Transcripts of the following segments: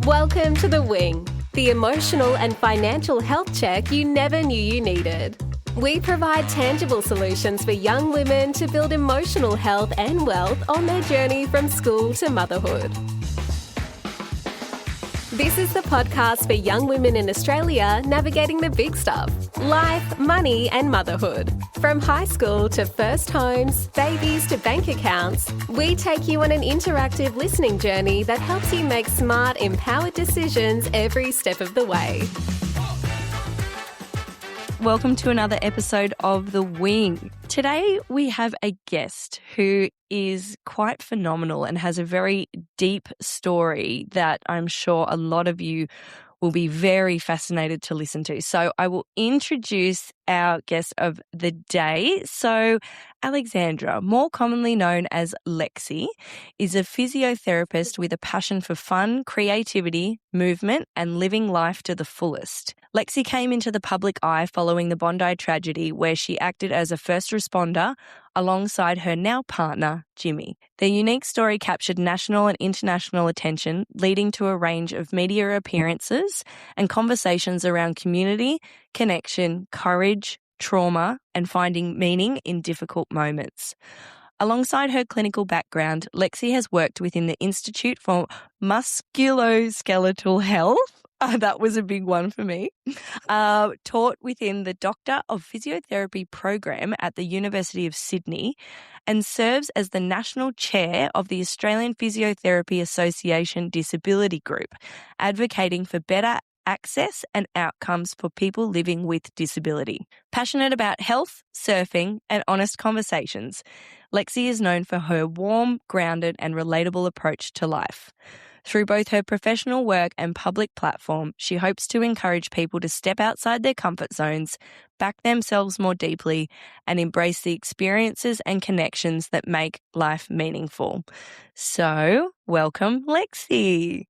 Welcome to The Wing, the emotional and financial health check you never knew you needed. We provide tangible solutions for young women to build emotional health and wealth on their journey from school to motherhood. This is the podcast for young women in Australia navigating the big stuff: life, money, and motherhood. From high school to first homes, babies to bank accounts, we take you on an interactive listening journey that helps you make smart, empowered decisions every step of the way. Welcome to another episode of The Wing. Today we have a guest who is quite phenomenal and has a very deep story that I'm sure a lot of you will be very fascinated to listen to. So I will introduce our guest of the day. So Alexandra, more commonly known as Lexi, is a physiotherapist with a passion for fun, creativity, movement, and living life to the fullest. Lexi came into the public eye following the Bondi tragedy, where she acted as a first responder alongside her now partner, Jimmy. Their unique story captured national and international attention, leading to a range of media appearances and conversations around community, connection, courage, trauma, and finding meaning in difficult moments. Alongside her clinical background, Lexi has worked within the Institute for Musculoskeletal Health. That was a big one for me. Taught within the Doctor of Physiotherapy program at the University of Sydney, and serves as the National Chair of the Australian Physiotherapy Association Disability Group, advocating for better access and outcomes for people living with disability. Passionate about health, surfing, and honest conversations, Lexi is known for her warm, grounded, and relatable approach to life. Through both her professional work and public platform, she hopes to encourage people to step outside their comfort zones, back themselves more deeply, and embrace the experiences and connections that make life meaningful. So, welcome, Lexi.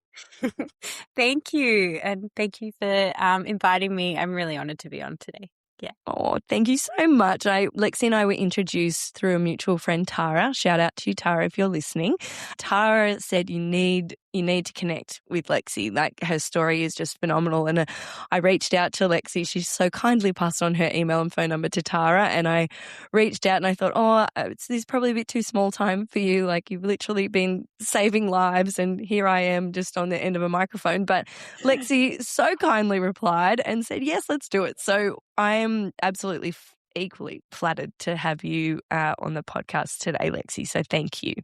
Thank you. And thank you for inviting me. I'm really honored to be on today. Yeah. Oh, thank you so much. Lexi and I were introduced through a mutual friend, Tara. Shout out to you, Tara, if you're listening. Tara said you need to connect with Lexi. Like, her story is just phenomenal. And I reached out to Lexi. She so kindly passed on her email and phone number to Tara. And I reached out and I thought, this is probably a bit too small time for you. Like, you've literally been saving lives. And here I am just on the end of a microphone. But Lexi so kindly replied and said, yes, let's do it. So I am absolutely equally flattered to have you on the podcast today, Lexi. So thank you.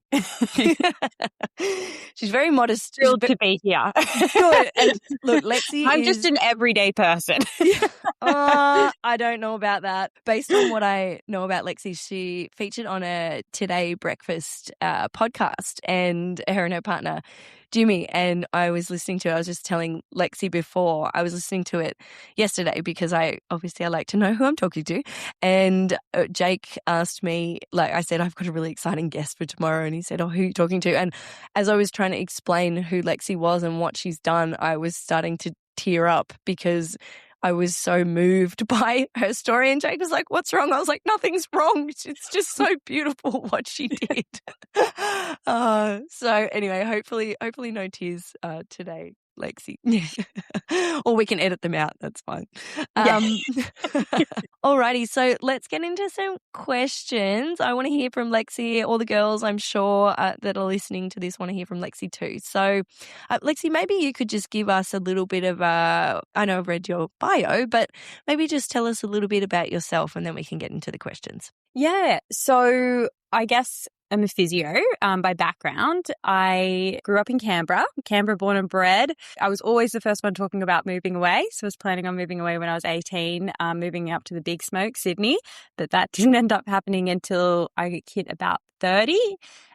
She's very modest. Thrilled to be here. Good. And look, Lexi I'm just an everyday person. I don't know about that. Based on what I know about Lexi, she featured on a Today Breakfast podcast, and her partner, Jimmy, and I was just telling Lexi before, I was listening to it yesterday because I like to know who I'm talking to. And Jake asked me, like I said, I've got a really exciting guest for tomorrow. And he said, who are you talking to? And as I was trying to explain who Lexi was and what she's done, I was starting to tear up because I was so moved by her story. And Jake was like, what's wrong? I was like, nothing's wrong. It's just so beautiful what she did. So anyway, hopefully no tears today, Lexi. Or we can edit them out. That's fine. Alrighty, so let's get into some questions. I want to hear from Lexi. All the girls, I'm sure, that are listening to this want to hear from Lexi too. So, Lexi, maybe you could just give us a little bit of I know I've read your bio, but maybe just tell us a little bit about yourself and then we can get into the questions. Yeah. So I guess I'm a physio by background. I grew up in Canberra born and bred. I was always the first one talking about moving away. So I was planning on moving away when I was 18, moving up to the big smoke, Sydney. But that didn't end up happening until I hit about 30.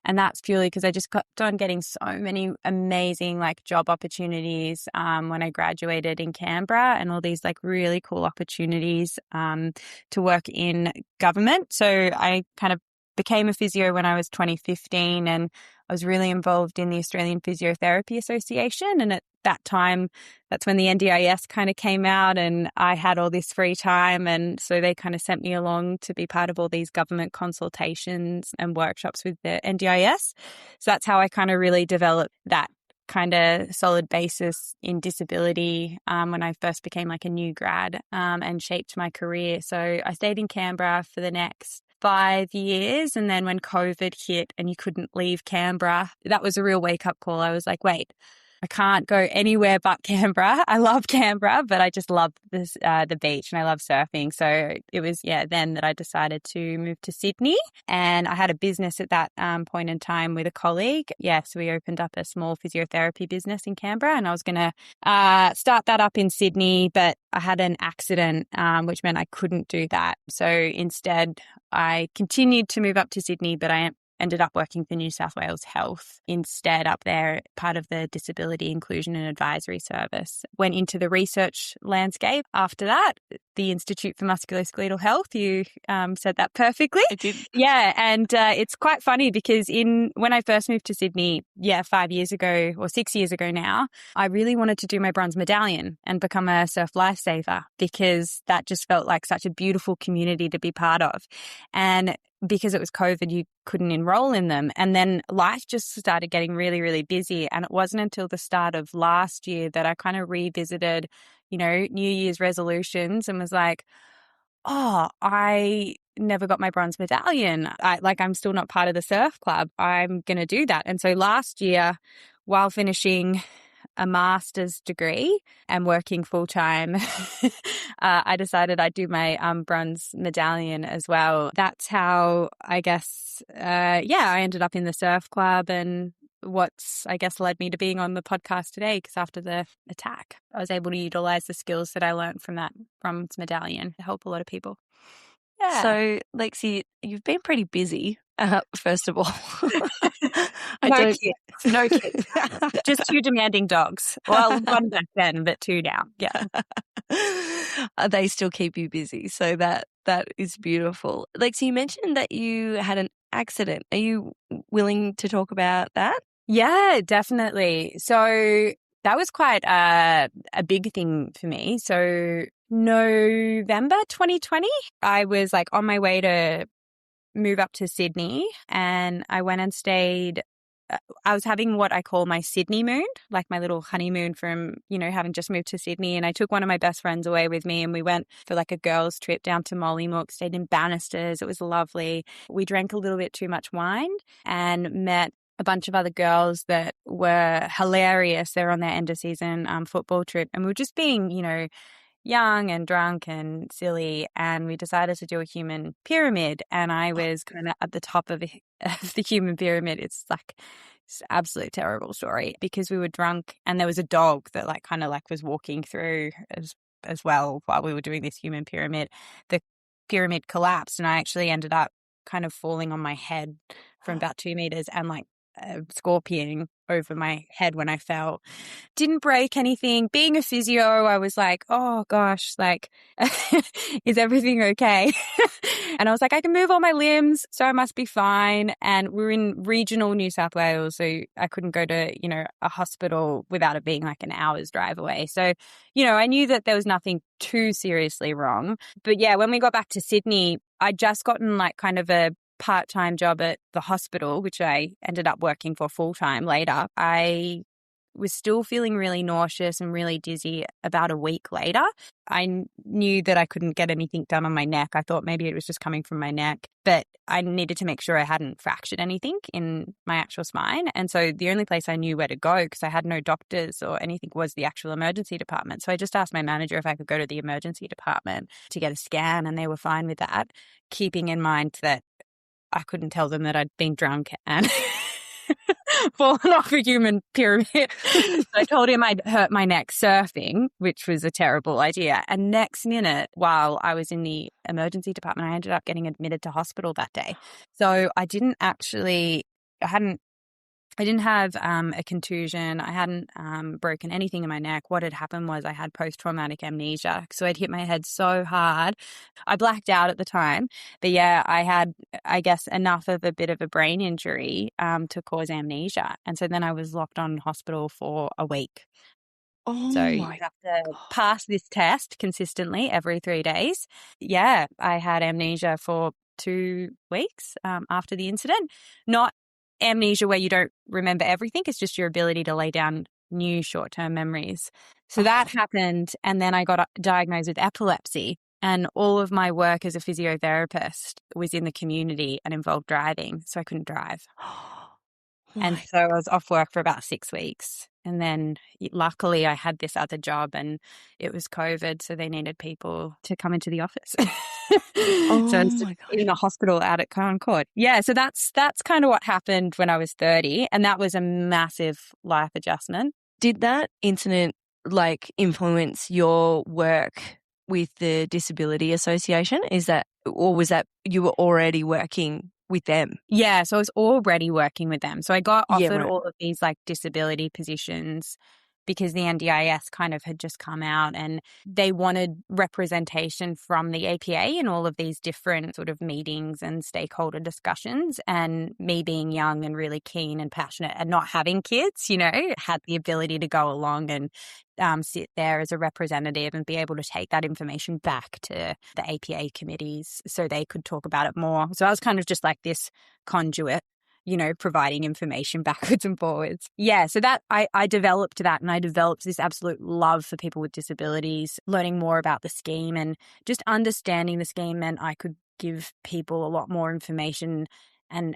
And that's purely because I just kept on getting so many amazing job opportunities when I graduated in Canberra, and all these really cool opportunities to work in government. So I kind of became a physio when I was 2015, and I was really involved in the Australian Physiotherapy Association. And at that time, that's when the NDIS kind of came out, and I had all this free time. And so they kind of sent me along to be part of all these government consultations and workshops with the NDIS. So that's how I kind of really developed that kind of solid basis in disability when I first became like a new grad and shaped my career. So I stayed in Canberra for the next 5 years. And then when COVID hit and you couldn't leave Canberra, that was a real wake-up call. I was like, wait, I can't go anywhere but Canberra. I love Canberra, but I just love this, the beach, and I love surfing. So it was, then that I decided to move to Sydney. And I had a business at that point in time with a colleague. So we opened up a small physiotherapy business in Canberra, and I was going to start that up in Sydney, but I had an accident, which meant I couldn't do that. So instead, I continued to move up to Sydney, but I ended up working for New South Wales Health instead up there, part of the Disability Inclusion and Advisory Service. Went into the research landscape after that, the Institute for Musculoskeletal Health. You said that perfectly. I did. Yeah, and it's quite funny because when I first moved to Sydney, 5 years ago or 6 years ago now, I really wanted to do my bronze medallion and become a surf lifesaver because that just felt like such a beautiful community to be part of. And because it was COVID, you couldn't enroll in them. And then life just started getting really, really busy. And it wasn't until the start of last year that I kind of revisited, New Year's resolutions and was like, oh, I never got my bronze medallion. I'm still not part of the surf club. I'm going to do that. And so last year, while finishing a master's degree and working full-time, I decided I'd do my bronze medallion as well. That's how, I guess, I ended up in the surf club, and what's, I guess, led me to being on the podcast today, because after the attack, I was able to utilize the skills that I learned from that bronze medallion to help a lot of people. Yeah. So, Lexi, you've been pretty busy, first of all. No kids. Just 2 demanding dogs. Well, 1 back then, but 2 now. Yeah. They still keep you busy. So that is beautiful. Lexi, you mentioned that you had an accident. Are you willing to talk about that? Yeah, definitely. So that was quite a big thing for me. So November 2020, I was like on my way to move up to Sydney, and I went and stayed. I was having what I call my Sydney moon, like my little honeymoon from, having just moved to Sydney. And I took one of my best friends away with me, and we went for like a girls' trip down to Mollymook, stayed in Bannisters. It was lovely. We drank a little bit too much wine and met a bunch of other girls that were hilarious. They're on their end of season football trip, and we were just being, young and drunk and silly, and we decided to do a human pyramid, and I was kind of at the top of the human pyramid. It's like it's an absolutely terrible story because we were drunk, and there was a dog that was walking through as well while we were doing this human pyramid. The pyramid collapsed, and I actually ended up kind of falling on my head from about 2 meters and scorpioning over my head when I fell. Didn't break anything. Being a physio, I was like, oh gosh, is everything okay? And I was like, I can move all my limbs, so I must be fine. And we're in regional New South Wales, so I couldn't go to, a hospital without it being like an hour's drive away. So, I knew that there was nothing too seriously wrong. But yeah, when we got back to Sydney, I'd just gotten kind of a part-time job at the hospital, which I ended up working for full-time later. I was still feeling really nauseous and really dizzy about a week later. I knew that I couldn't get anything done on my neck. I thought maybe it was just coming from my neck, but I needed to make sure I hadn't fractured anything in my actual spine. And so the only place I knew where to go, because I had no doctors or anything, was the actual emergency department. So I just asked my manager if I could go to the emergency department to get a scan, and they were fine with that, keeping in mind that I couldn't tell them that I'd been drunk and fallen off a human pyramid. So I told him I'd hurt my neck surfing, which was a terrible idea. And next minute, while I was in the emergency department, I ended up getting admitted to hospital that day. So I didn't have a contusion. I hadn't broken anything in my neck. What had happened was I had post-traumatic amnesia. So I'd hit my head so hard. I blacked out at the time. But yeah, I had, I guess, enough of a bit of a brain injury to cause amnesia. And so then I was locked on hospital for a week. Oh, so you have to pass this test consistently every 3 days. Yeah, I had amnesia for 2 weeks after the incident. Not amnesia where you don't remember everything. It's just your ability to lay down new short-term memories. So that happened. And then I got diagnosed with epilepsy. And all of my work as a physiotherapist was in the community and involved driving. So I couldn't drive. And so I was off work for about 6 weeks. And then luckily I had this other job and it was COVID. So they needed people to come into the office. So I was in the hospital out at Concord. Yeah. So that's kind of what happened when I was 30. And that was a massive life adjustment. Did that incident influence your work with the Disability Association? Or was that you were already working with them? Yeah, so I was already working with them. So I got offered all of these disability positions because the NDIS kind of had just come out and they wanted representation from the APA in all of these different sort of meetings and stakeholder discussions. And me being young and really keen and passionate and not having kids, had the ability to go along and sit there as a representative and be able to take that information back to the APA committees so they could talk about it more. So I was kind of just like this conduit, providing information backwards and forwards. Yeah, so that I developed that, and I developed this absolute love for people with disabilities, learning more about the scheme and just understanding the scheme meant I could give people a lot more information and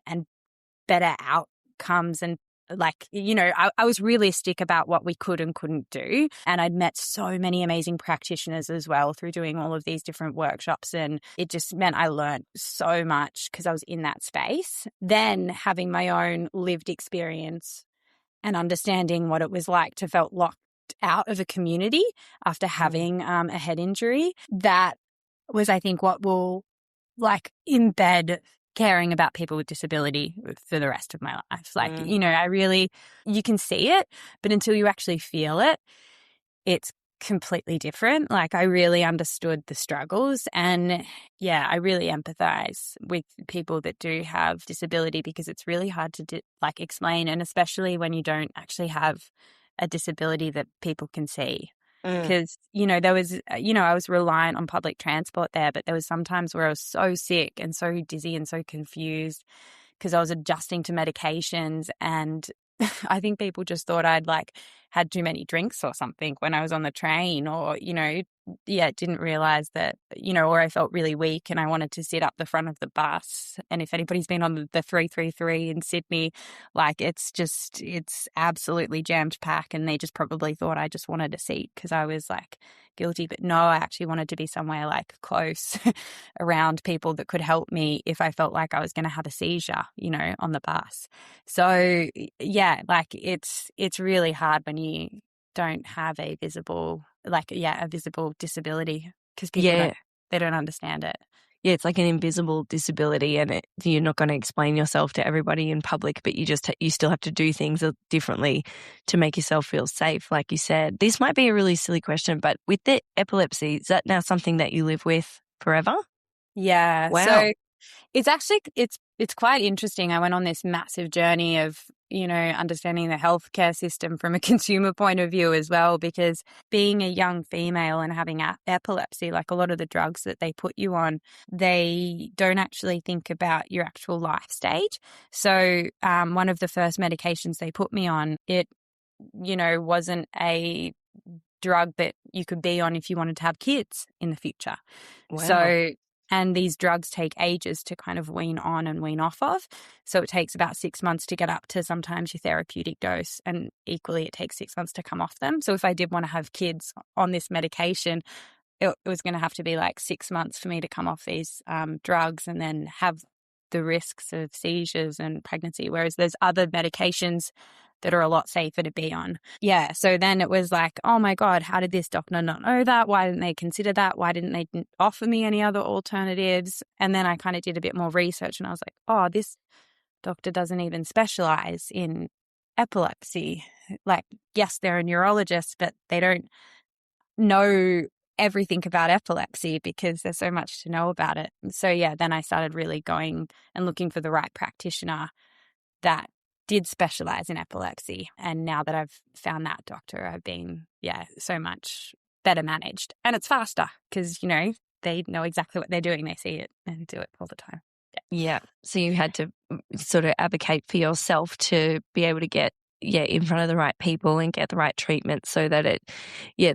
better outcomes. And I was realistic about what we could and couldn't do. And I'd met so many amazing practitioners as well through doing all of these different workshops. And it just meant I learned so much because I was in that space. Then having my own lived experience and understanding what it was like to felt locked out of a community after having a head injury, that was, I think, what will embed caring about people with disability for the rest of my life. You can see it, but until you actually feel it, it's completely different. I really understood the struggles and I really empathize with people that do have disability because it's really hard to explain, and especially when you don't actually have a disability that people can see. Because, there was, I was reliant on public transport there, but there was some times where I was so sick and so dizzy and so confused because I was adjusting to medications. And I think people just thought I'd had too many drinks or something when I was on the train or, didn't realize that, or I felt really weak and I wanted to sit up the front of the bus. And if anybody's been on the 333 in Sydney, it's absolutely jammed packed, and they just probably thought I just wanted a seat because I was guilty. But no, I actually wanted to be somewhere close around people that could help me if I felt like I was going to have a seizure, on the bus. So it's really hard when you don't have a visible disability because people they don't understand it. Yeah, it's like an invisible disability, and you're not going to explain yourself to everybody in public, but you still have to do things differently to make yourself feel safe, like you said. This might be a really silly question, but with the epilepsy, is that now something that you live with forever? Yeah. Wow. So it's actually it's quite interesting. I went on this massive journey of understanding the healthcare system from a consumer point of view as well, because being a young female and having epilepsy, a lot of the drugs that they put you on, they don't actually think about your actual life stage. So one of the first medications they put me on, it wasn't a drug that you could be on if you wanted to have kids in the future. Wow. And these drugs take ages to kind of wean on and wean off of. So it takes about 6 months to get up to sometimes your therapeutic dose. And equally, it takes 6 months to come off them. So if I did want to have kids on this medication, it was going to have to be 6 months for me to come off these drugs and then have the risks of seizures and pregnancy. Whereas there's other medications that are a lot safer to be on. Yeah. So then it was oh my God, how did this doctor not know that? Why didn't they consider that? Why didn't they offer me any other alternatives? And then I kind of did a bit more research and I was oh, this doctor doesn't even specialize in epilepsy. Yes, they're a neurologist, but they don't know everything about epilepsy because there's so much to know about it. So then I started really going and looking for the right practitioner that did specialize in epilepsy. And now that I've found that doctor, I've been, so much better managed. And it's faster because, they know exactly what they're doing. They see it and do it all the time. Yeah. So you had to sort of advocate for yourself to be able to get in front of the right people and get the right treatment so that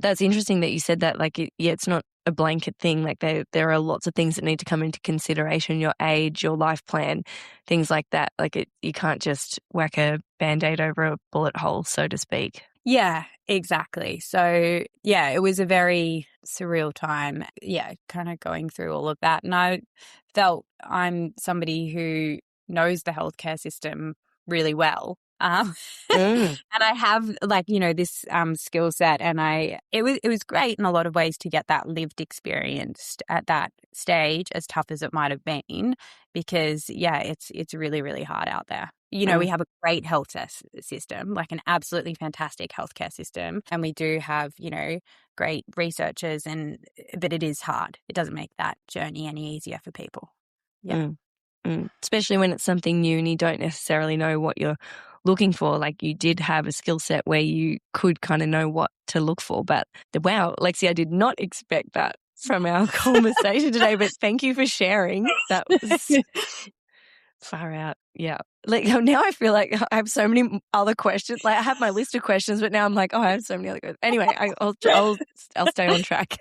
that's interesting that you said that, like, it's not a blanket thing. Like there are lots of things that need to come into consideration, your age, your life plan, things like that. Like you can't just whack a Band-Aid over a bullet hole, so to speak. Yeah, exactly. So, yeah, it was a very surreal time. Yeah, kind of going through all of that. And I felt I'm somebody who knows the healthcare system really well. And I have this skill set, and it was great in a lot of ways to get that lived experience at that stage, as tough as it might have been, because it's really, really hard out there. We have a great health system, like an absolutely fantastic healthcare system. And we do have, great researchers, but it is hard. It doesn't make that journey any easier for people. Yeah. Especially when it's something new and you don't necessarily know what you're looking for. Like you did have a skill set where you could kind of know what to look for. But wow, Lexi, I did not expect that from our conversation today, but thank you for sharing. That was far out. Yeah. Like now I feel like I have so many other questions. Like I have my list of questions, but now I'm like, I have so many other questions. Anyway, I'll stay on track.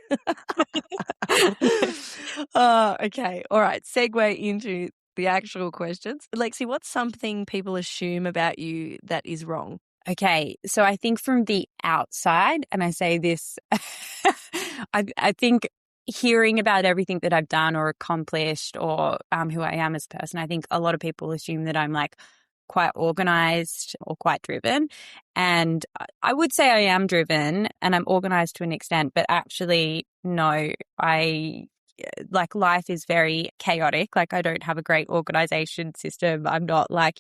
Okay. All right. Segue into the actual questions. Lexi, what's something people assume about you that is wrong? Okay. So I think from the outside, and I say this, I think hearing about everything that I've done or accomplished or who I am as a person, I think a lot of people assume that I'm like quite organized or quite driven. And I would say I am driven and I'm organized to an extent, but actually, no, life is very chaotic. Like I don't have a great organization system. I'm not like,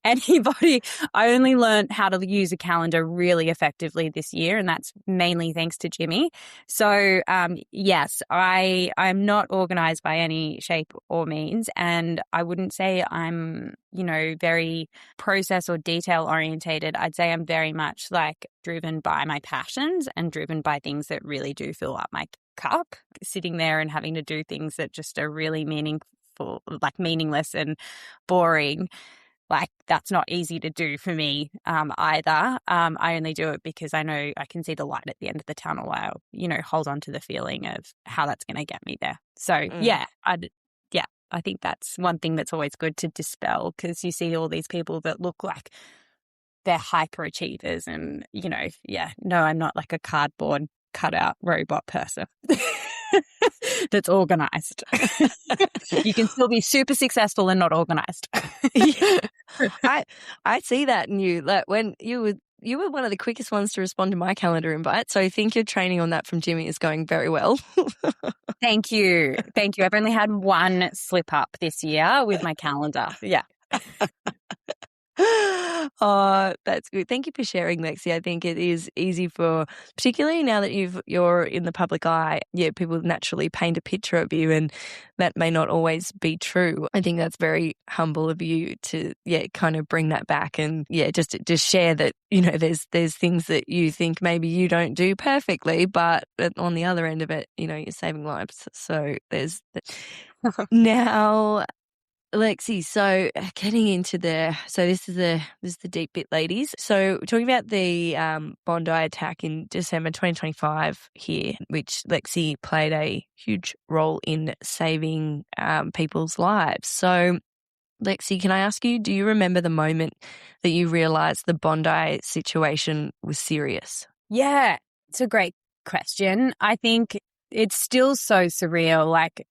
anybody. I only learned how to use a calendar really effectively this year, and that's mainly thanks to Jimmy. So, yes, I'm not organized by any shape or means, and I wouldn't say I'm, very process or detail orientated. I'd say I'm very much like driven by my passions and driven by things that really do fill up my cup. Sitting there and having to do things that just are really meaningless and boring. Like that's not easy to do for me either. I only do it because I know I can see the light at the end of the tunnel. I'll, hold on to the feeling of how that's going to get me there. So I think that's one thing that's always good to dispel, because you see all these people that look like they're hyperachievers and, no, I'm not like a cardboard cutout robot person. That's organized. You can still be super successful and not organized. I see that in you. Like when you were one of the quickest ones to respond to my calendar invite. So I think your training on that from Jimmy is going very well. Thank you. I've only had one slip up this year with my calendar. Yeah. Oh, that's good. Thank you for sharing, Lexi. I think it is easy particularly now that you're in the public eye, people naturally paint a picture of you, and that may not always be true. I think that's very humble of you to, kind of bring that back and, just share that, there's things that you think maybe you don't do perfectly, but on the other end of it, you're saving lives. So there's now. Lexi, so getting into this is the deep bit, ladies. So we're talking about the Bondi attack in December 2025 here, which Lexi played a huge role in saving people's lives. So Lexi, can I ask you, do you remember the moment that you realised the Bondi situation was serious? Yeah, it's a great question. I think it's still so surreal, like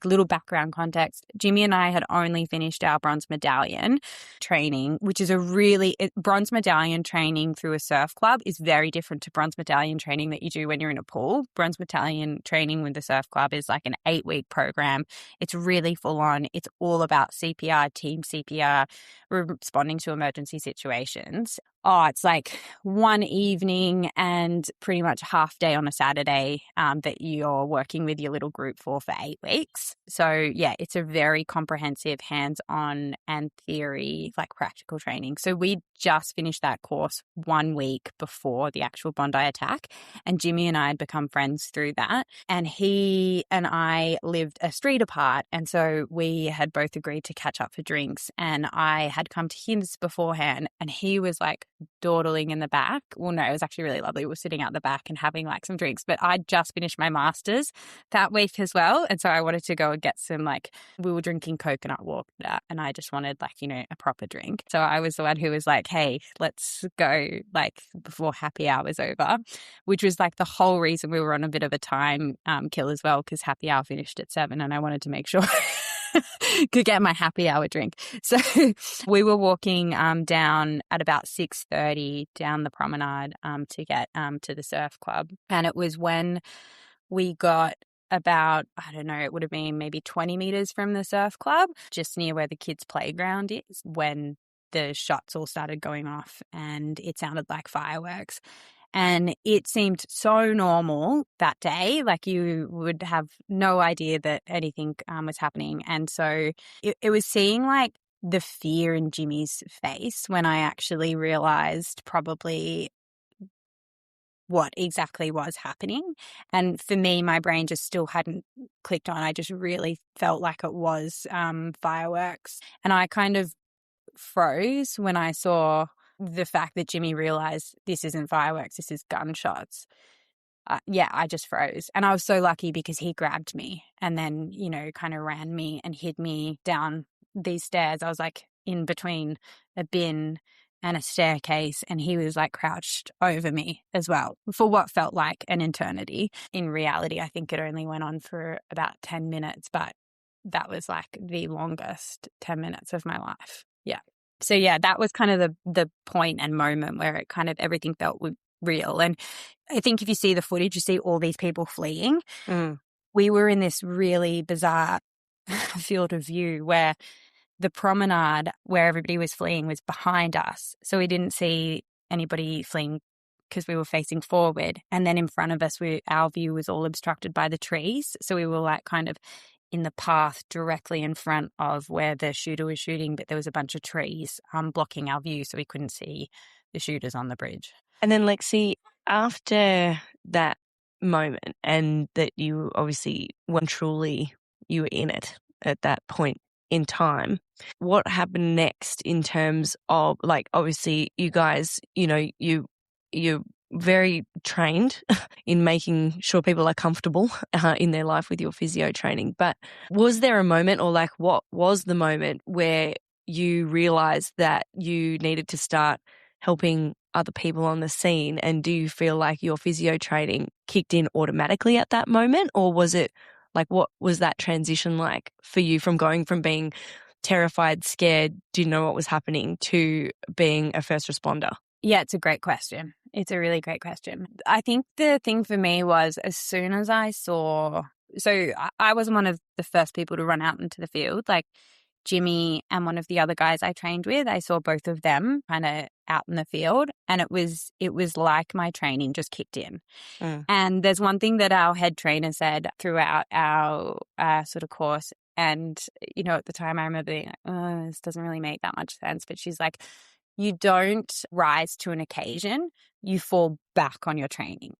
little background context. Jimmy and I had only finished our bronze medallion training, which is bronze medallion training through a surf club is very different to bronze medallion training that you do when you're in a pool. Bronze medallion training with the surf club is like an 8-week program. It's really full on. It's all about CPR, team CPR, responding to emergency situations. it's like one evening and pretty much half day on a Saturday that you're working with your little group for 8 weeks. So yeah, it's a very comprehensive hands-on and theory, like practical training. So we just finished that course 1 week before the actual Bondi attack, and Jimmy and I had become friends through that. And he and I lived a street apart, and so we had both agreed to catch up for drinks. And I had come to his beforehand, and he was like dawdling in the back. Well, no, it was actually really lovely. We were sitting out the back and having like some drinks, but I'd just finished my master's that week as well. And so I wanted to go and get some, like, we were drinking coconut water and I just wanted, like, you know, a proper drink. So I was the one who was like, hey, let's go like before happy hour was over, which was like the whole reason we were on a bit of a time kill as well, because happy hour finished at 7 and I wanted to make sure could get my happy hour drink. So we were walking down at about 6:30 down the promenade to get to the surf club. And it was when we got about, I don't know, it would have been maybe 20 meters from the surf club, just near where the kids' playground is, when the shots all started going off and it sounded like fireworks. And it seemed so normal that day, like you would have no idea that anything was happening. And so it was seeing like the fear in Jimmy's face when I actually realized probably what exactly was happening. And for me, my brain just still hadn't clicked on. I just really felt like it was fireworks. And I kind of froze when I saw the fact that Jimmy realized this isn't fireworks, this is gunshots. I just froze. And I was so lucky because he grabbed me and then, you know, kind of ran me and hid me down these stairs. I was like in between a bin and a staircase, and he was like crouched over me as well for what felt like an eternity. In reality, I think it only went on for about 10 minutes, but that was like the longest 10 minutes of my life. Yeah. So yeah, that was kind of the point and moment where it kind of everything felt real. And I think if you see the footage, you see all these people fleeing. We were in this really bizarre field of view where the promenade where everybody was fleeing was behind us. So we didn't see anybody fleeing because we were facing forward. And then in front of us, our view was all obstructed by the trees. So we were like kind of in the path directly in front of where the shooter was shooting, but there was a bunch of trees blocking our view, so we couldn't see the shooters on the bridge. And then, Lexi, after that moment, and that you obviously you were in it at that point in time, what happened next in terms of, like, obviously you guys, you know, you're very trained in making sure people are comfortable in their life with your physio training. But was there a moment, or like what was the moment where you realized that you needed to start helping other people on the scene? And do you feel like your physio training kicked in automatically at that moment? Or was it like, what was that transition like for you from going from being terrified, scared, didn't know what was happening, to being a first responder? Yeah, it's a great question. It's a really great question. I think the thing for me was, as soon as I saw, so I wasn't one of the first people to run out into the field. Like Jimmy and one of the other guys I trained with, I saw both of them kind of out in the field, and it was like my training just kicked in. And there's one thing that our head trainer said throughout our sort of course, and, you know, at the time I remember being like, oh, this doesn't really make that much sense. But she's like, you don't rise to an occasion, you fall back on your training.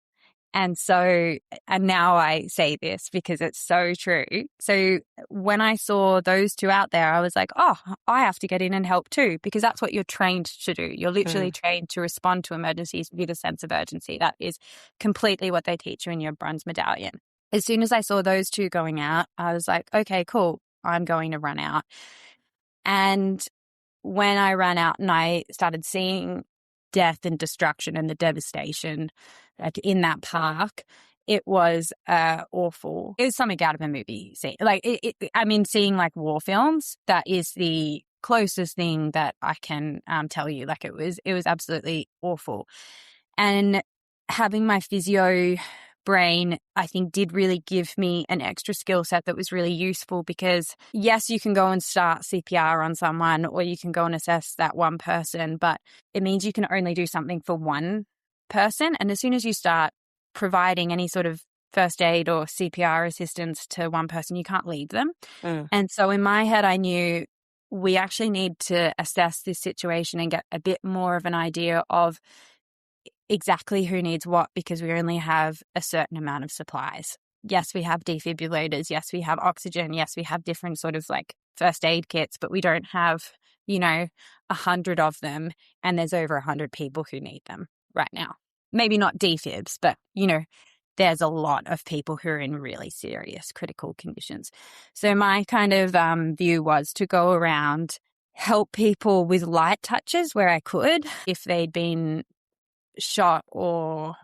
And so, and now I say this because it's so true. So when I saw those two out there, I was like, oh, I have to get in and help too, because that's what you're trained to do. You're literally trained to respond to emergencies with a sense of urgency. That is completely what they teach you in your bronze medallion. As soon as I saw those two going out, I was like, okay, cool, I'm going to run out. And when I ran out and I started seeing death and destruction and the devastation in that park, it was awful. It was something out of a movie scene. Like, seeing like war films, that is the closest thing that I can tell you. Like, it was absolutely awful. And having my physio brain, I think, did really give me an extra skill set that was really useful because, yes, you can go and start CPR on someone or you can go and assess that one person, but it means you can only do something for one person. And as soon as you start providing any sort of first aid or CPR assistance to one person, you can't leave them. And so in my head, I knew we actually need to assess this situation and get a bit more of an idea of exactly who needs what, because we only have a certain amount of supplies. Yes, we have defibrillators. Yes, we have oxygen. Yes, we have different sort of like first aid kits, but we don't have, 100 of them. And there's over 100 people who need them right now. Maybe not defibs, but, there's a lot of people who are in really serious critical conditions. So my kind of view was to go around, help people with light touches where I could, if they'd been shot or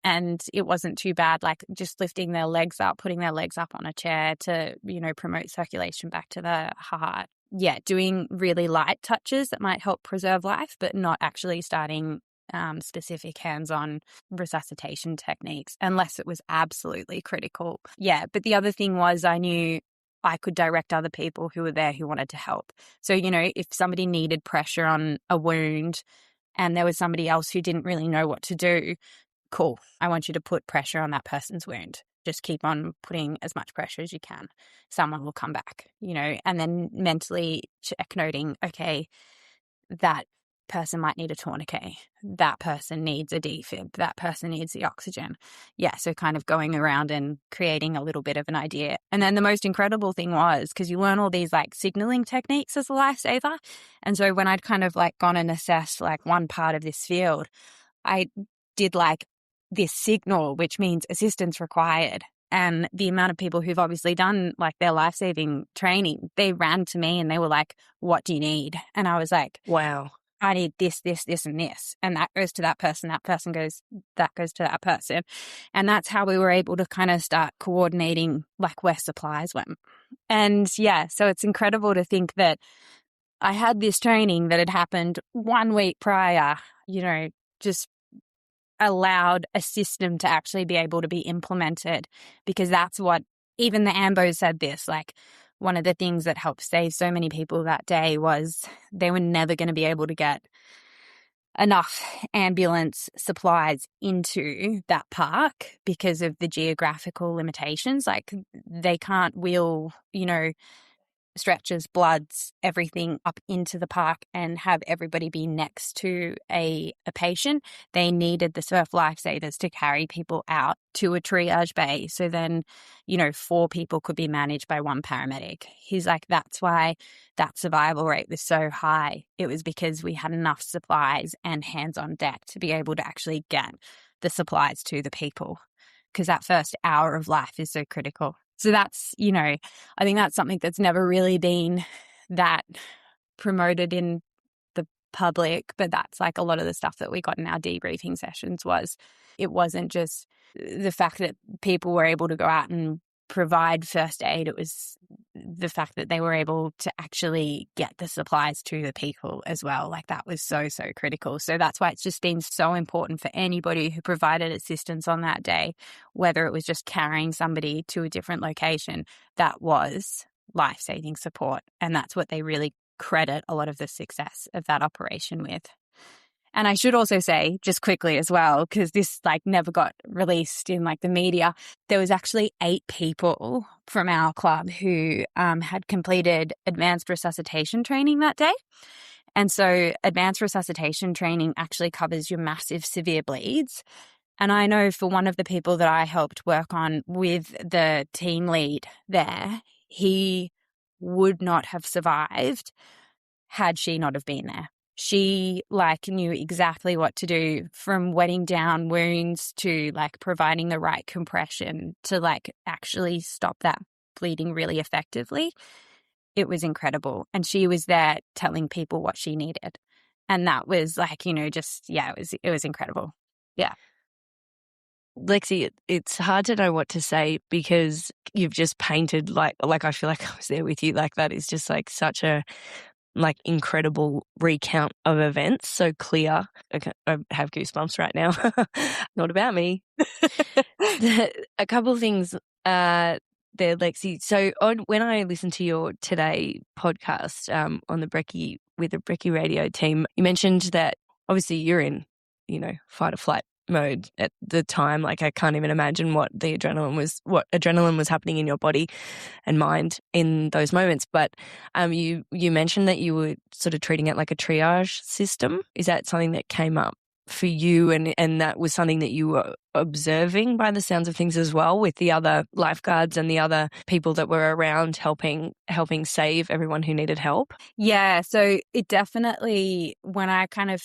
and it wasn't too bad, like just lifting their legs up, putting their legs up on a chair to, promote circulation back to the heart. Yeah, doing really light touches that might help preserve life, but not actually starting specific hands-on resuscitation techniques unless it was absolutely critical. Yeah, but the other thing was I knew I could direct other people who were there who wanted to help. So, if somebody needed pressure on a wound and there was somebody else who didn't really know what to do, cool. I want you to put pressure on that person's wound. Just keep on putting as much pressure as you can. Someone will come back, and then mentally check noting, okay, that person might need a tourniquet. That person needs a defib. That person needs the oxygen. Yeah, so kind of going around and creating a little bit of an idea. And then the most incredible thing was, because you learn all these like signaling techniques as a lifesaver. And so when I'd kind of like gone and assessed like one part of this field, I did like this signal, which means assistance required. And the amount of people who've obviously done like their life-saving training, they ran to me and they were like, what do you need? And I was like, wow, I need this, this, this, and this. And that goes to that person. That person goes to that person. And that's how we were able to kind of start coordinating like where supplies went. And yeah, so it's incredible to think that I had this training that had happened 1 week prior, just allowed a system to actually be able to be implemented, because that's what even the AMBOs said this, like one of the things that helped save so many people that day was they were never going to be able to get enough ambulance supplies into that park because of the geographical limitations. Like they can't wheel, stretchers, bloods, everything up into the park and have everybody be next to a patient. They needed the surf lifesavers to carry people out to a triage bay. So then, 4 people could be managed by one paramedic. He's like, that's why that survival rate was so high. It was because we had enough supplies and hands on deck to be able to actually get the supplies to the people, because that first hour of life is so critical. So that's, I think that's something that's never really been that promoted in the public, but that's like a lot of the stuff that we got in our debriefing sessions was, it wasn't just the fact that people were able to go out and provide first aid. It was the fact that they were able to actually get the supplies to the people as well. Like that was so, so critical. So that's why it's just been so important for anybody who provided assistance on that day, whether it was just carrying somebody to a different location, that was life-saving support. And that's what they really credit a lot of the success of that operation with. And I should also say, just quickly as well, because this like never got released in like the media, there was actually 8 people from our club who had completed advanced resuscitation training that day. And so advanced resuscitation training actually covers your massive severe bleeds. And I know for one of the people that I helped work on with the team lead there, he would not have survived had she not have been there. She like knew exactly what to do, from wetting down wounds to like providing the right compression to like actually stop that bleeding really effectively. It was incredible. And she was there telling people what she needed. And that was like, it was incredible. Yeah. Lexi, it's hard to know what to say because you've just painted like I feel like I was there with you. Like that is just like such a like incredible recount of events, so clear. Okay, I have goosebumps right now. Not about me. A couple of things there, Lexi. So when I listened to your Today podcast on the Brekkie with the Brekkie radio team, you mentioned that obviously you're in, fight or flight mode at the time. Like I can't even imagine what adrenaline was happening in your body and mind in those moments. But you mentioned that you were sort of treating it like a triage system. Is that something that came up for you, and that was something that you were observing by the sounds of things as well, with the other lifeguards and the other people that were around helping save everyone who needed help? Yeah, so it definitely, when I kind of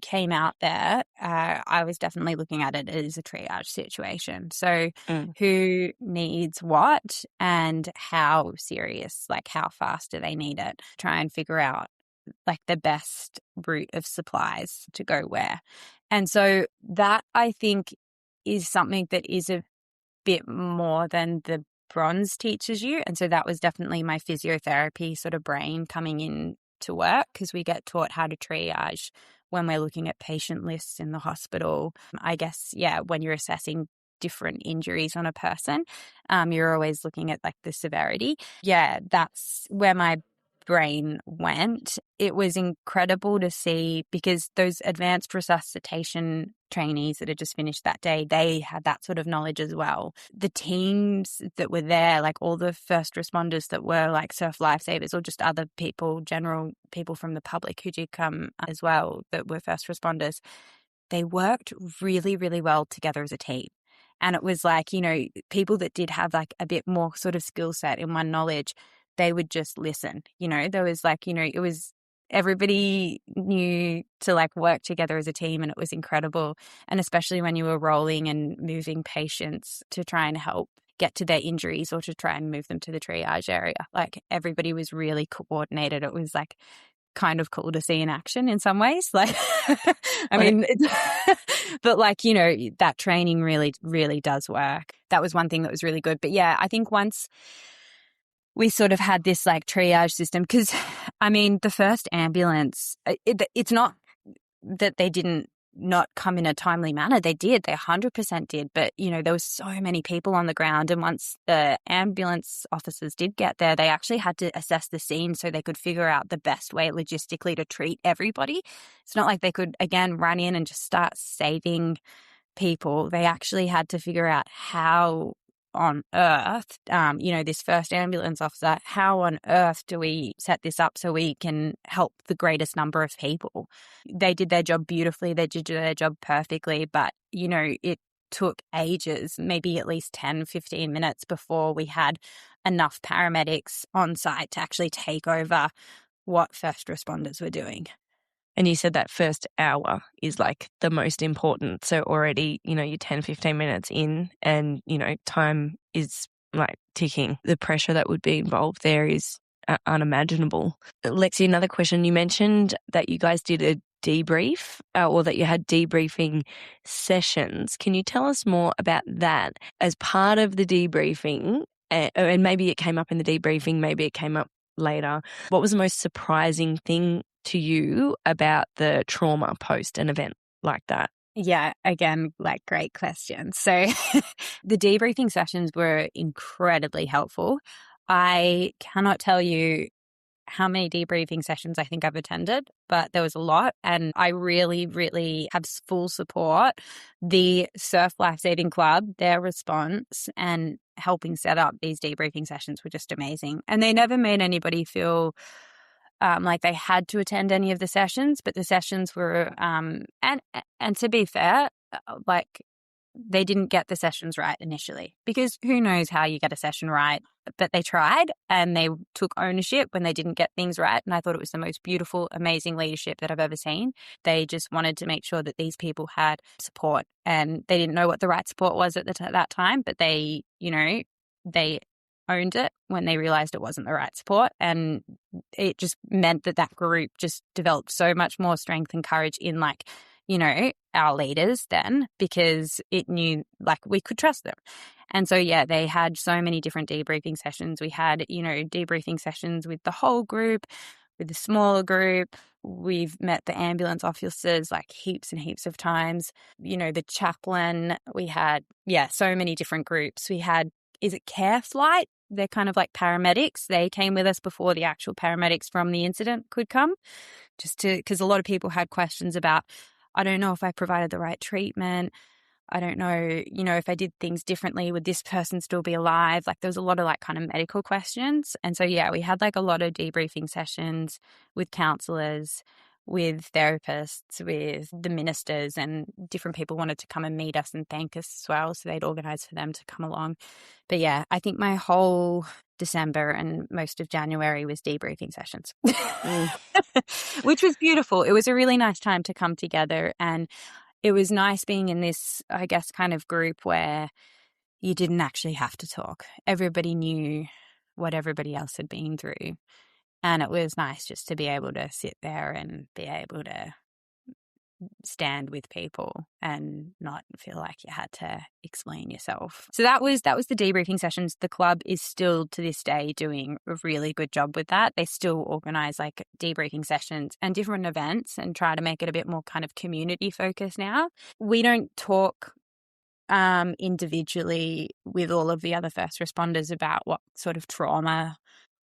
came out there, I was definitely looking at it as a triage situation. So who needs what and how serious, like how fast do they need it? Try and figure out like the best route of supplies to go where. And so that, I think, is something that is a bit more than the bronze teaches you. And so that was definitely my physiotherapy sort of brain coming in to work, because we get taught how to triage when we're looking at patient lists in the hospital. I guess, yeah, when you're assessing different injuries on a person, you're always looking at like the severity. Yeah, that's where my brain went. It was incredible to see, because those advanced resuscitation trainees that had just finished that day, they had that sort of knowledge as well. The teams that were there, like all the first responders that were like surf lifesavers or just other people, general people from the public who did come as well that were first responders, they worked really, really well together as a team. And it was like, people that did have like a bit more sort of skill set in one knowledge, they would just listen. There was like, it was, everybody knew to like work together as a team, and it was incredible. And especially when you were rolling and moving patients to try and help get to their injuries or to try and move them to the triage area, like everybody was really coordinated. It was like kind of cool to see in action in some ways. Like, I mean, but like, that training really, really does work. That was one thing that was really good. But yeah, I think once we sort of had this like triage system, because I mean, the first ambulance, it's not that they didn't not come in a timely manner. They did. They 100% did. But, there was so many people on the ground. And once the ambulance officers did get there, they actually had to assess the scene so they could figure out the best way logistically to treat everybody. It's not like they could, again, run in and just start saving people. They actually had to figure out how on earth, this first ambulance officer, how on earth do we set this up so we can help the greatest number of people? They did their job beautifully. They did their job perfectly. But, it took ages, maybe at least 10, 15 minutes before we had enough paramedics on site to actually take over what first responders were doing. And you said that first hour is like the most important. So already, you're 10, 15 minutes in and, time is like ticking. The pressure that would be involved there is unimaginable. Lexi, another question. You mentioned that you guys did a debrief or that you had debriefing sessions. Can you tell us more about that as part of the debriefing? And maybe it came up in the debriefing, maybe it came up later. What was the most surprising thing to you about the trauma post an event like that? Yeah, again, like great question. So the debriefing sessions were incredibly helpful. I cannot tell you how many debriefing sessions I think I've attended, but there was a lot. And I really, really have full support. The Surf Lifesaving Club, their response and helping set up these debriefing sessions were just amazing. And they never made anybody feel like they had to attend any of the sessions, but the sessions were, and to be fair, like they didn't get the sessions right initially, because who knows how you get a session right, but they tried and they took ownership when they didn't get things right. And I thought it was the most beautiful, amazing leadership that I've ever seen. They just wanted to make sure that these people had support, and they didn't know what the right support was at that time, but they owned it when they realized it wasn't the right support. And it just meant that group just developed so much more strength and courage in our leaders then, because it knew like we could trust them. And so, yeah, they had so many different debriefing sessions. We had, debriefing sessions with the whole group, with a smaller group. We've met the ambulance officers like heaps and heaps of times. You know, the chaplain. We had, so many different groups. We had, is it Care Flight? They're kind of like paramedics. They came with us before the actual paramedics from the incident could come, because a lot of people had questions about, I don't know if I provided the right treatment. I don't know, if I did things differently, would this person still be alive? Like there was a lot of like kind of medical questions. And so, we had like a lot of debriefing sessions with counsellors, with therapists, with the ministers, and different people wanted to come and meet us and thank us as well. So they'd organise for them to come along. But I think my whole December and most of January was debriefing sessions, which was beautiful. It was a really nice time to come together, and it was nice being in this, I guess, kind of group where you didn't actually have to talk. Everybody knew what everybody else had been through. And it was nice just to be able to sit there and be able to stand with people and not feel like you had to explain yourself. So that was the debriefing sessions. The club is still to this day doing a really good job with that. They still organise like debriefing sessions and different events and try to make it a bit more kind of community focused now. We don't talk individually with all of the other first responders about what sort of trauma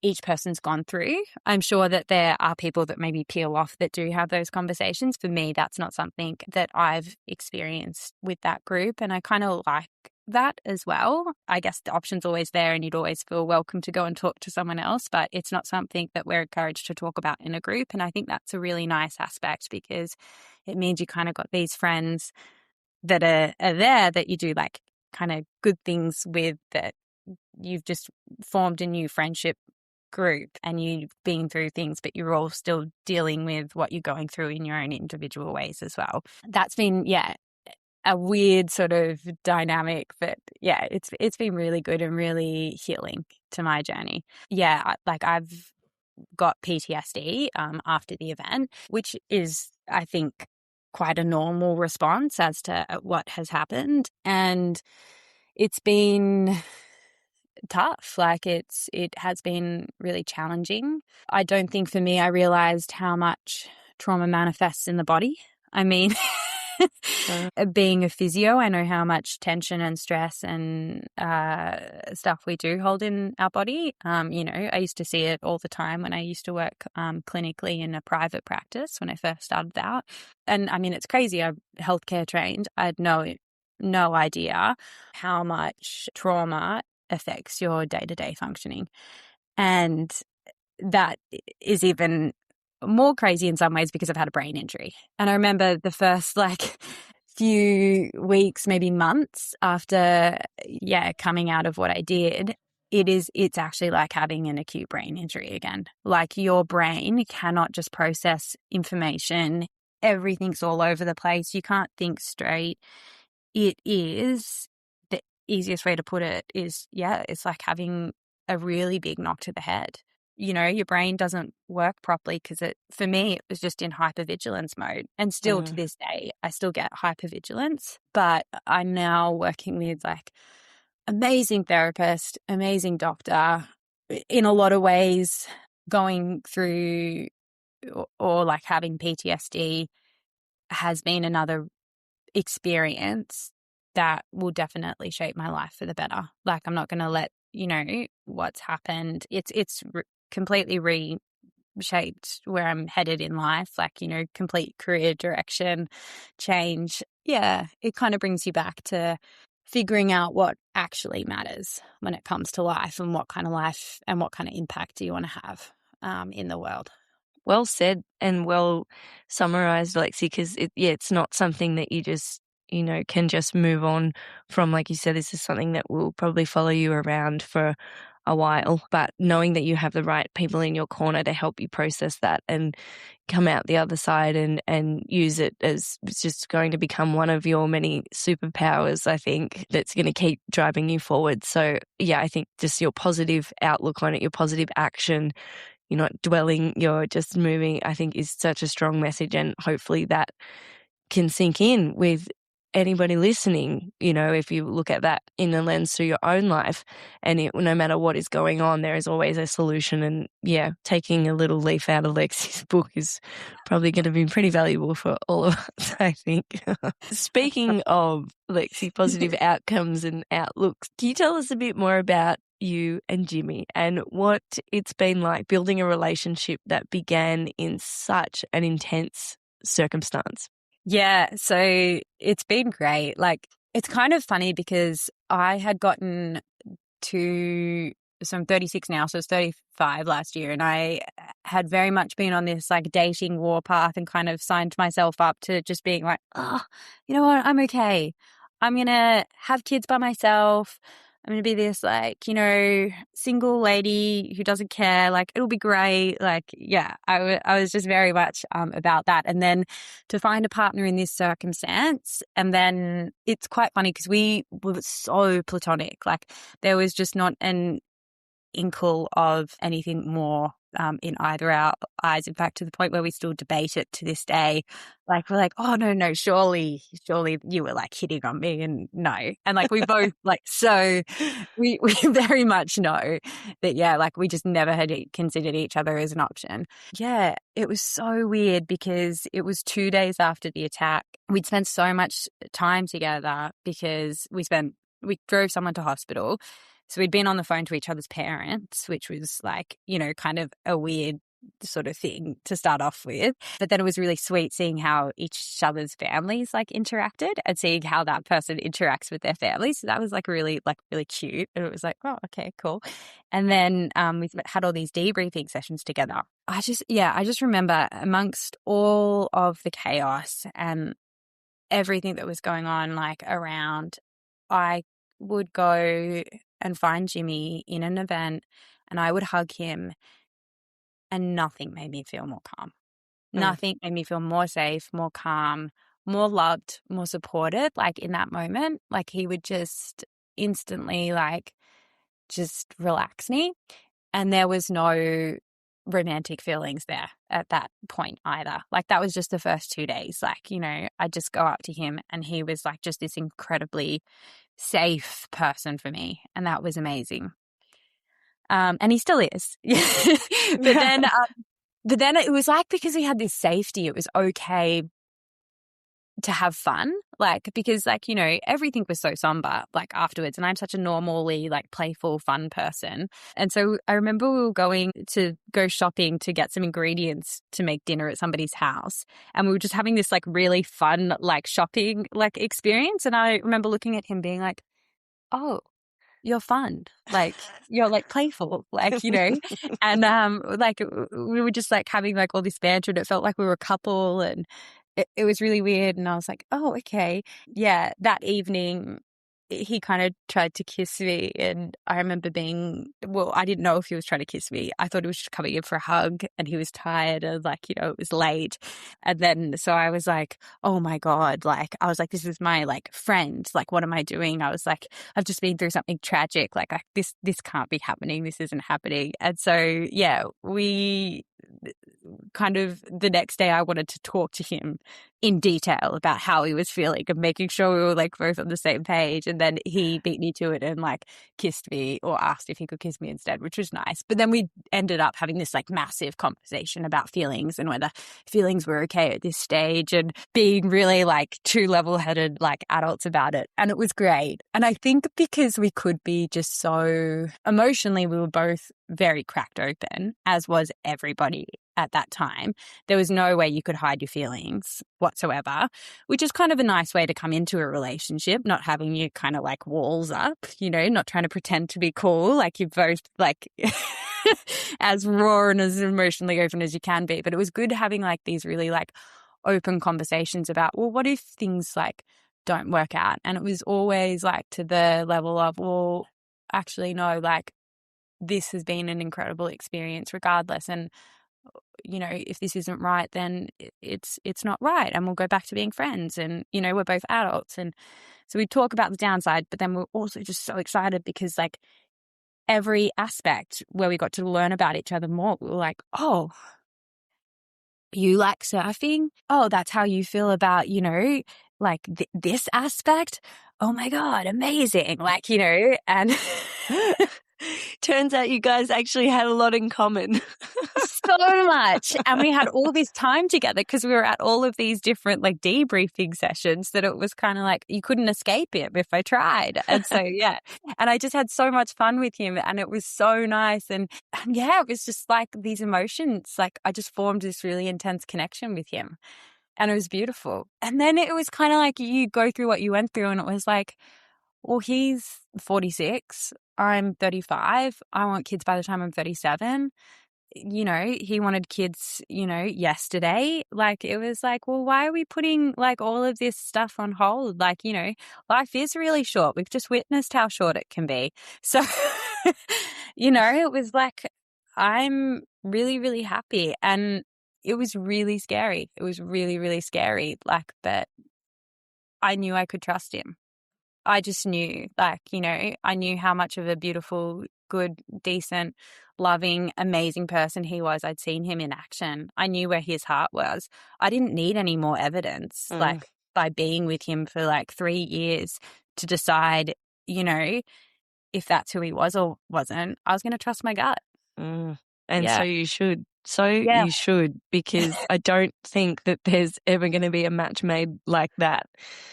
each person's gone through. I'm sure that there are people that maybe peel off that do have those conversations. For me, that's not something that I've experienced with that group, and I kind of like that as well. I guess the option's always there and you'd always feel welcome to go and talk to someone else, but it's not something that we're encouraged to talk about in a group. And I think that's a really nice aspect, because it means you kind of got these friends that are there that you do like kind of good things with, that you've just formed a new friendship group and you've been through things, but you're all still dealing with what you're going through in your own individual ways as well. That's been, a weird sort of dynamic, but it's been really good and really healing to my journey. Like I've got PTSD after the event, which is, I think, quite a normal response as to what has happened. And it's been tough. Like it has been really challenging. I don't think for me, I realized how much trauma manifests in the body. I mean, being a physio, I know how much tension and stress and stuff we do hold in our body. I used to see it all the time when I used to work clinically in a private practice when I first started out. And I mean, it's crazy. I'm healthcare trained. I had no idea how much trauma affects your day-to-day functioning. And that is even more crazy in some ways because I've had a brain injury. And I remember the first few weeks, maybe months after coming out of what I did, it's actually like having an acute brain injury again. Like your brain cannot just process information. Everything's all over the place. You can't think straight. It is, the easiest way to put it is, it's like having a really big knock to the head. Your brain doesn't work properly because for me, it was just in hypervigilance mode. And still to this day, I still get hypervigilance, but I'm now working with like amazing therapist, amazing doctor, in a lot of ways going through or like having PTSD has been another experience that will definitely shape my life for the better. Like I'm not going to let, what's happened. It's completely reshaped where I'm headed in life, like, complete career direction change. Yeah, it kind of brings you back to figuring out what actually matters when it comes to life and what kind of life and what kind of impact do you want to have in the world. Well said and well summarized, Lexi, because it's not something that you just, can just move on from. Like you said, this is something that will probably follow you around for a while, but knowing that you have the right people in your corner to help you process that and come out the other side and use it as it's just going to become one of your many superpowers, I think, that's going to keep driving you forward. So I think just your positive outlook on it, your positive action, you're not dwelling, you're just moving, I think is such a strong message, and hopefully that can sink in with anybody listening, if you look at that in a lens through your own life, and no matter what is going on, there is always a solution. And yeah, taking a little leaf out of Lexi's book is probably going to be pretty valuable for all of us, I think. Speaking of, Lexi, positive outcomes and outlooks, can you tell us a bit more about you and Jimmy and what it's been like building a relationship that began in such an intense circumstance? Yeah, so it's been great. Like, it's kind of funny because I had gotten so I'm 36 now, so I was 35 last year, and I had very much been on this like dating warpath and kind of signed myself up to just being like, oh, you know what, I'm okay. I'm going to have kids by myself. I'm going to be this like, single lady who doesn't care. Like, it'll be great. Like, yeah, I was just very much about that. And then to find a partner in this circumstance, and then it's quite funny because we were so platonic. Like, there was just not an inkle of anything more in either our eyes. In fact, to the point where we still debate it to this day. Like, we're like, oh, no, surely you were like hitting on me, and no. And like, we both like, so we very much know that, yeah, like we just never had considered each other as an option. Yeah, it was so weird because it was 2 days after the attack. We'd spent so much time together because we drove someone to hospital. So we'd been on the phone to each other's parents, which was like, kind of a weird sort of thing to start off with. But then it was really sweet seeing how each other's families like interacted and seeing how that person interacts with their family. So that was like really cute. And it was like, oh, okay, cool. And then we had all these debriefing sessions together. I just remember amongst all of the chaos and everything that was going on like around, I would go and find Jimmy in an event and I would hug him, and nothing made me feel more calm. Nothing made me feel more safe, more calm, more loved, more supported. Like in that moment, like he would just instantly like just relax me. And there was no romantic feelings there at that point either. Like that was just the first 2 days. Like, I'd just go up to him and he was like just this incredibly safe person for me. And that was amazing. And he still is. But then it was like, because we had this safety, it was okay to have fun. Like, because like, everything was so somber like afterwards. And I'm such a normally like playful, fun person. And so I remember we were going to go shopping to get some ingredients to make dinner at somebody's house. And we were just having this like really fun, like shopping like experience. And I remember looking at him being like, oh, you're fun. Like, you're like playful, like, and like we were just like having like all this banter and it felt like we were a couple, and it was really weird. And I was like, oh, okay. Yeah. That evening he kind of tried to kiss me, and I remember I didn't know if he was trying to kiss me. I thought he was just coming in for a hug, and he was tired and like, it was late. And then, so I was like, oh my God, like, I was like, this is my like friend. Like, what am I doing? I was like, I've just been through something tragic. Like this can't be happening. This isn't happening. And so, yeah, we kind of the next day I wanted to talk to him in detail about how he was feeling and making sure we were like both on the same page. And then he beat me to it and like kissed me, or asked if he could kiss me instead, which was nice. But then we ended up having this like massive conversation about feelings and whether feelings were okay at this stage, and being really like two level-headed like adults about it. And it was great. And I think because we could be just so emotionally, we were both very cracked open, as was everybody at that time. There was no way you could hide your feelings whatsoever, which is kind of a nice way to come into a relationship, not having your kind of like walls up, not trying to pretend to be cool. Like you're both like as raw and as emotionally open as you can be. But it was good having like these really like open conversations about, well, what if things like don't work out? And it was always like to the level of, well, actually, no, like this has been an incredible experience regardless. And if this isn't right, then it's not right, and we'll go back to being friends, and we're both adults. And so we talk about the downside, but then we're also just so excited because like every aspect where we got to learn about each other more, we were like, oh, you like surfing? Oh, that's how you feel about like this aspect, oh my God, amazing. Like, you know, and turns out you guys actually had a lot in common. so much. And we had all this time together because we were at all of these different like debriefing sessions that it was kind of like you couldn't escape him if I tried. And so, yeah. And I just had so much fun with him and it was so nice. And yeah, it was just like these emotions. Like I just formed this really intense connection with him. And it was beautiful. And then it was kind of like you go through what you went through and it was like, well, he's 46. I'm 35. I want kids by the time I'm 37. You know, he wanted kids, you know, yesterday. Like, it was like, well, why are we putting like all of this stuff on hold? Like, you know, life is really short. We've just witnessed how short it can be. So, you know, it was like, I'm really, really happy. And it was really scary. It was really, really scary. Like, but I knew I could trust him. I just knew, like, you know, I knew how much of a beautiful, good, decent, loving, amazing person he was. I'd seen him in action. I knew where his heart was. I didn't need any more evidence, like by being with him for like 3 years to decide, you know, if that's who he was or wasn't. I was going to trust my gut. And Yeah. so you should. You should, because I don't think that there's ever going to be a match made like that.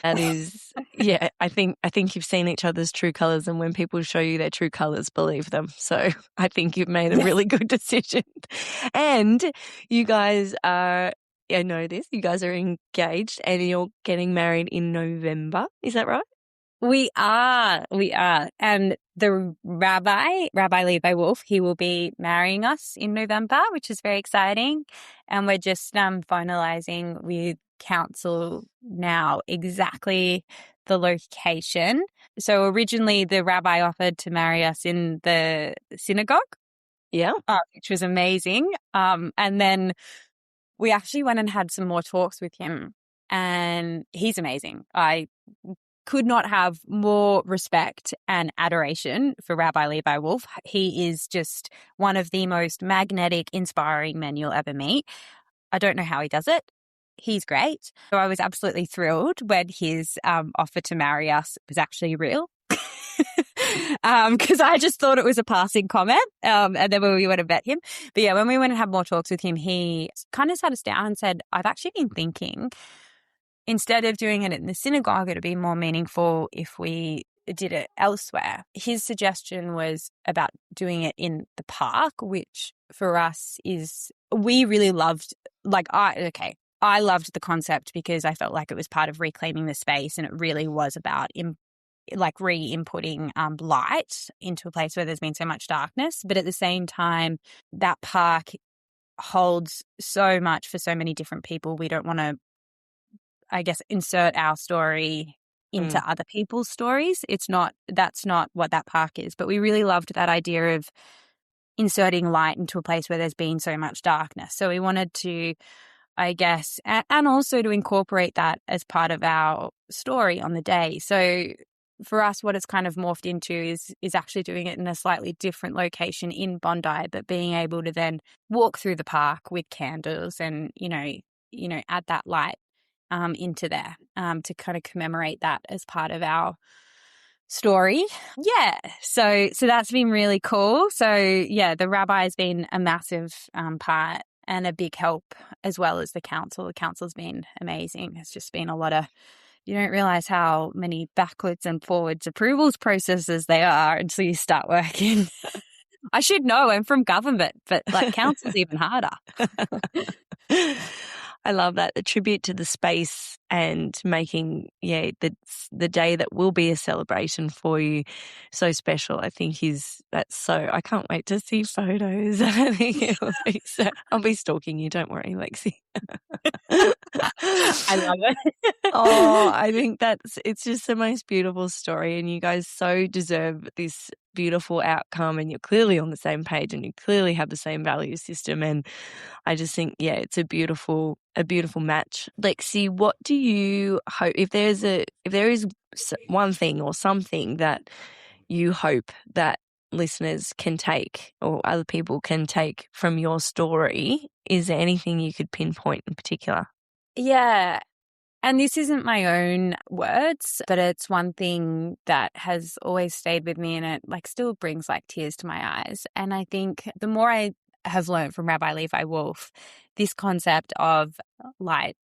That is, yeah, I think you've seen each other's true colours, and when people show you their true colours, believe them. So I think you've made a really good decision. And you guys are, I know this, you guys are engaged and you're getting married in November. Is that right? We are. And the Rabbi Levi Wolf, he will be marrying us in November, which is very exciting. And we're just finalizing with council now exactly the location. So originally the rabbi offered to marry us in the synagogue. Yeah. Which was amazing. And then we actually went and had some more talks with him, and he's amazing. I could not have more respect and adoration for Rabbi Levi Wolf. He is just one of the most magnetic, inspiring men you'll ever meet. I don't know how he does it. He's great. So I was absolutely thrilled when his offer to marry us was actually real. Because I just thought it was a passing comment. And then when we went and met him. But yeah, when we went and had more talks with him, he kind of sat us down and said, I've actually been thinking, instead of doing it in the synagogue, it'd be more meaningful if we did it elsewhere. His suggestion was about doing it in the park, which for us is, we really loved, I loved the concept because I felt like it was part of reclaiming the space, and it really was about re-inputting light into a place where there's been so much darkness. But at the same time, that park holds so much for so many different people. We don't want to, I guess, insert our story into other people's stories. That's not what that park is. But we really loved that idea of inserting light into a place where there's been so much darkness. So we wanted to, I guess, and also to incorporate that as part of our story on the day. So for us, what it's kind of morphed into is actually doing it in a slightly different location in Bondi, but being able to then walk through the park with candles and, you know, add that light into there to kind of commemorate that as part of our story. Yeah. So that's been really cool. So yeah, the rabbi has been a massive part and a big help, as well as the council. The council's been amazing. It's just been a lot of, you don't realize how many backwards and forwards approvals processes they are until you start working. I should know, I'm from government, but like council's even harder. I love that. A tribute to the space and making, the day that will be a celebration for you so special. I think I can't wait to see photos. I think it will be so, I'll be stalking you. Don't worry, Lexi. I love it. I think it's just the most beautiful story, and you guys so deserve this beautiful outcome, and you're clearly on the same page and you clearly have the same value system, and I just think it's a beautiful match. Lexi, what do you hope, if there is one thing or something that you hope that listeners can take or other people can take from your story, is there anything you could pinpoint in particular? Yeah. And this isn't my own words, but it's one thing that has always stayed with me, and it like still brings like tears to my eyes. And I think the more I have learned from Rabbi Levi Wolf, this concept of light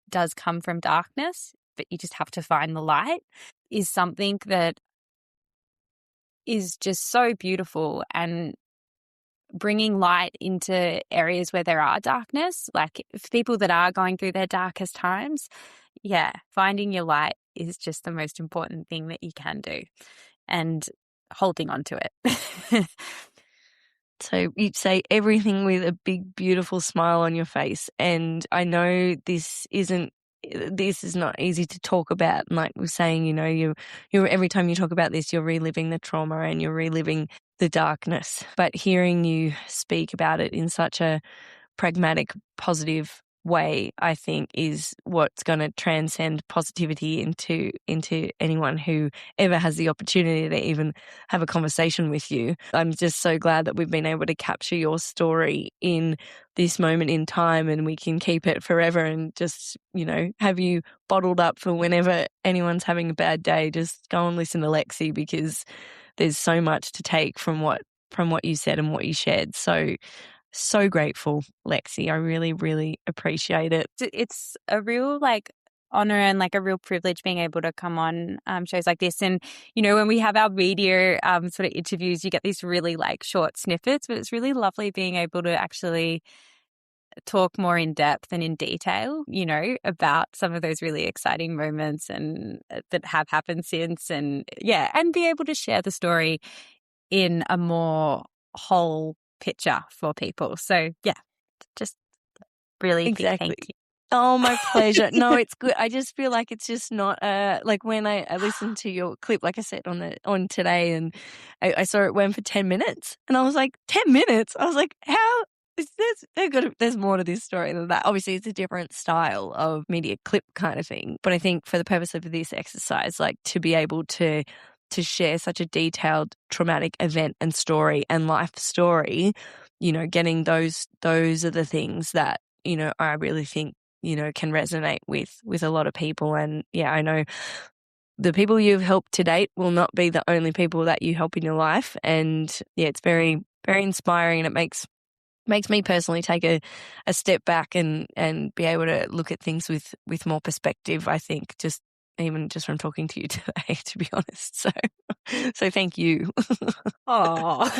does come from darkness, but you just have to find the light, is something that is just so beautiful. And bringing light into areas where there are darkness, like for people that are going through their darkest times, finding your light is just the most important thing that you can do, and holding on to it. So you say everything with a big, beautiful smile on your face. And I know this is not easy to talk about. And like we're saying, you're every time you talk about this, you're reliving the trauma and you're reliving the darkness. But hearing you speak about it in such a pragmatic, positive way, I think, is what's going to transcend positivity into anyone who ever has the opportunity to even have a conversation with you. I'm just so glad that we've been able to capture your story in this moment in time, and we can keep it forever and just, have you bottled up for whenever anyone's having a bad day. Just go and listen to Lexi, because there's so much to take from what you said and what you shared. So grateful, Lexi. I really, really appreciate it. It's a real honor and a real privilege being able to come on shows like this. And, when we have our media sort of interviews, you get these really short snippets, but it's really lovely being able to actually talk more in depth and in detail, about some of those really exciting moments and that have happened since, and be able to share the story in a more whole picture for people. So just really big thank you. Oh, my pleasure. No, it's good. I just feel like it's just not when I listened to your clip, like I said on today, and I saw it went for 10 minutes, and I was like, 10 minutes? I was like, how is this? There's more to this story than that. Obviously, it's a different style of media clip kind of thing, but I think for the purpose of this exercise, to be able to share such a detailed traumatic event and story and life story, getting those are the things that, I really think, can resonate with a lot of people. And I know the people you've helped to date will not be the only people that you help in your life. And it's very, very inspiring, and it makes me personally take a step back and be able to look at things with more perspective, I think, even just from talking to you today, to be honest. So thank you. Oh,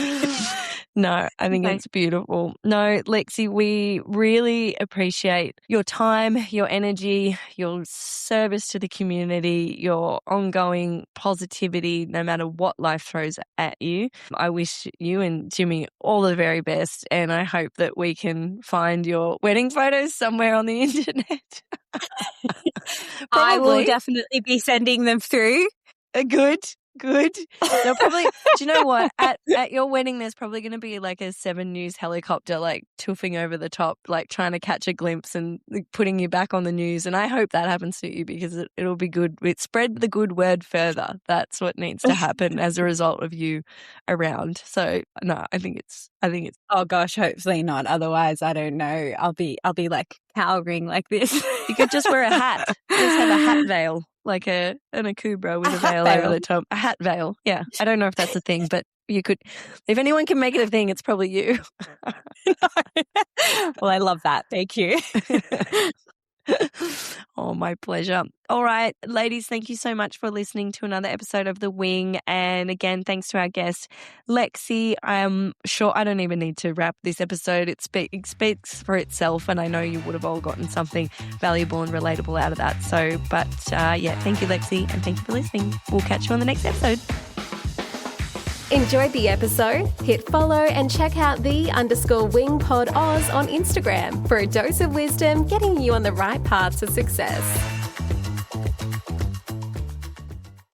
no, I think it's beautiful. No, Lexi, we really appreciate your time, your energy, your service to the community, your ongoing positivity, no matter what life throws at you. I wish you and Jimmy all the very best, and I hope that we can find your wedding photos somewhere on the internet. I will definitely be sending them through. Good. They'll probably, do you know what? At your wedding, there's probably going to be a 7 News helicopter, toofing over the top, trying to catch a glimpse and putting you back on the news. And I hope that happens to you, because it'll be good. It spread the good word further. That's what needs to happen as a result of you around. So no, I think it's. Oh gosh, hopefully not. Otherwise, I don't know. I'll be cowering like this. You could just wear a hat. Just have a hat veil. An akubra with a veil over the top. A hat veil. Yeah. I don't know if that's a thing, but you could. If anyone can make it a thing, it's probably you. Well, I love that. Thank you. Oh, my pleasure. All right, ladies, thank you so much for listening to another episode of The Wing. And again, thanks to our guest, Lexi. I'm sure I don't even need to wrap this episode. It speaks for itself, and I know you would have all gotten something valuable and relatable out of that. So, but thank you, Lexi, and thank you for listening. We'll catch you on the next episode. Enjoyed the episode? Hit follow and check out _wing pod Oz on Instagram for a dose of wisdom getting you on the right path to success.